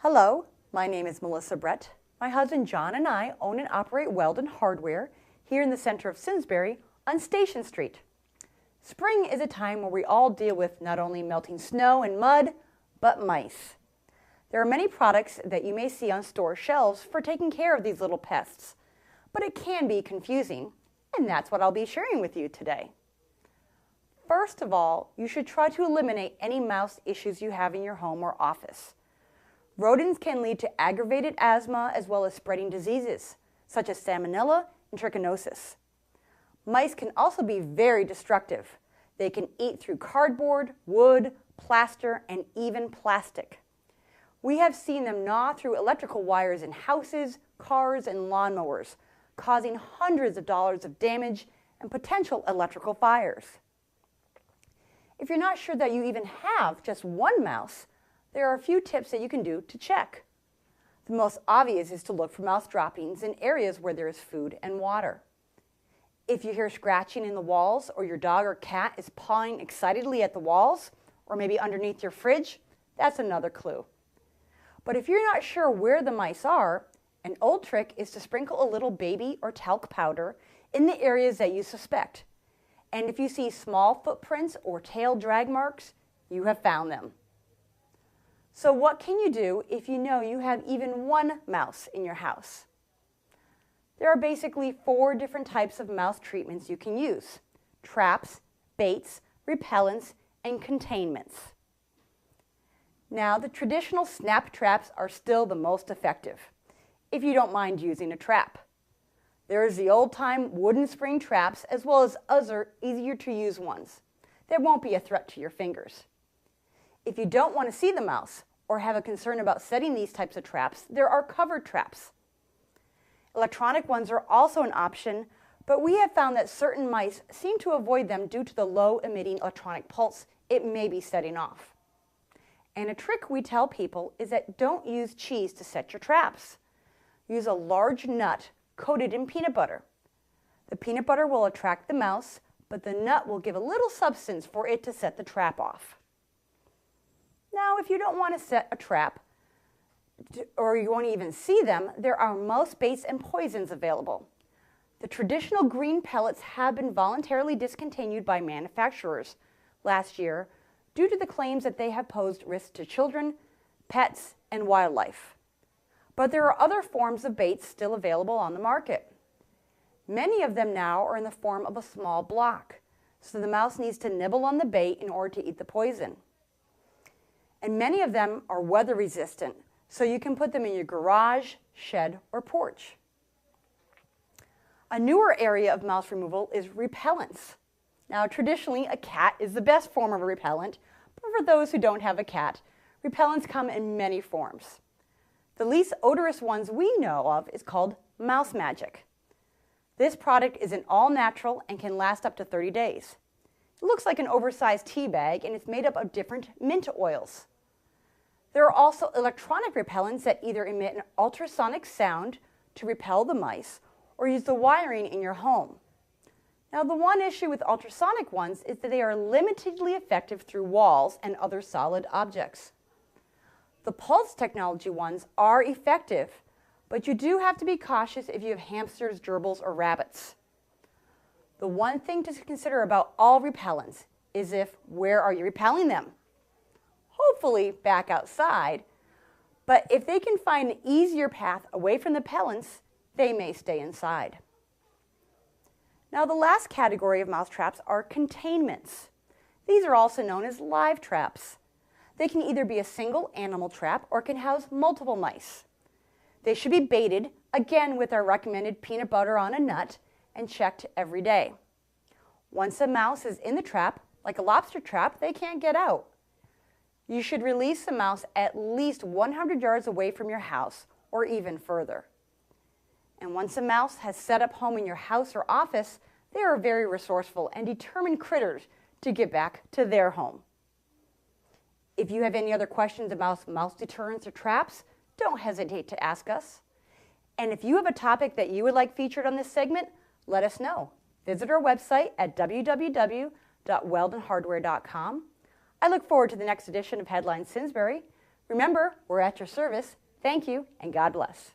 Hello, my name is Melissa Brett. My husband John and I own and operate Welden Hardware here in the center of Simsbury on Station Street. Spring is a time where we all deal with not only melting snow and mud, but mice. There are many products that you may see on store shelves for taking care of these little pests, but it can be confusing, and that's what I'll be sharing with you today. First of all, you should try to eliminate any mouse issues you have in your home or office. Rodents can lead to aggravated asthma as well as spreading diseases, such as salmonella and trichinosis. Mice can also be very destructive. They can eat through cardboard, wood, plaster, and even plastic. We have seen them gnaw through electrical wires in houses, cars, and lawnmowers, causing hundreds of dollars of damage and potential electrical fires. If you're not sure that you even have just one mouse, there are a few tips that you can do to check. The most obvious is to look for mouse droppings in areas where there is food and water. If you hear scratching in the walls or your dog or cat is pawing excitedly at the walls or maybe underneath your fridge, that's another clue. But if you're not sure where the mice are, an old trick is to sprinkle a little baby or talc powder in the areas that you suspect. And if you see small footprints or tail drag marks, you have found them. So what can you do if you know you have even one mouse in your house? There are basically 4 different types of mouse treatments you can use: traps, baits, repellents, and containments. Now, the traditional snap traps are still the most effective, if you don't mind using a trap. There is the old-time wooden spring traps as well as other easier to use ones that won't be a threat to your fingers. If you don't want to see the mouse or have a concern about setting these types of traps, there are covered traps. Electronic ones are also an option, but we have found that certain mice seem to avoid them due to the low emitting electronic pulse it may be setting off. And a trick we tell people is that don't use cheese to set your traps. Use a large nut coated in peanut butter. The peanut butter will attract the mouse, but the nut will give a little substance for it to set the trap off. Now, if you don't want to set a trap, or you won't even see them, there are mouse baits and poisons available. The traditional green pellets have been voluntarily discontinued by manufacturers last year due to the claims that they have posed risks to children, pets, and wildlife. But there are other forms of baits still available on the market. Many of them now are in the form of a small block, so the mouse needs to nibble on the bait in order to eat the poison. And many of them are weather resistant, so you can put them in your garage, shed, or porch. A newer area of mouse removal is repellents. Now, traditionally, a cat is the best form of a repellent, but for those who don't have a cat, repellents come in many forms. The least odorous ones we know of is called Mouse Magic. This product is an all-natural and can last up to 30 days. It looks like an oversized tea bag, and it's made up of different mint oils. There are also electronic repellents that either emit an ultrasonic sound to repel the mice or use the wiring in your home. Now, the one issue with ultrasonic ones is that they are limitedly effective through walls and other solid objects. The pulse technology ones are effective, but you do have to be cautious if you have hamsters, gerbils, or rabbits. The one thing to consider about all repellents is where are you repelling them? Hopefully back outside, but if they can find an easier path away from the repellents, they may stay inside. Now, the last category of mouse traps are containments. These are also known as live traps. They can either be a single animal trap or can house multiple mice. They should be baited, again with our recommended peanut butter on a nut, and checked every day. Once a mouse is in the trap, like a lobster trap, they can't get out. You should release the mouse at least 100 yards away from your house or even further. And once a mouse has set up home in your house or office, they are very resourceful and determined critters to get back to their home. If you have any other questions about mouse deterrents or traps, don't hesitate to ask us. And if you have a topic that you would like featured on this segment, let us know. Visit our website at www.weldenhardware.com. I look forward to the next edition of Headlines Simsbury. Remember, we're at your service. Thank you, and God bless.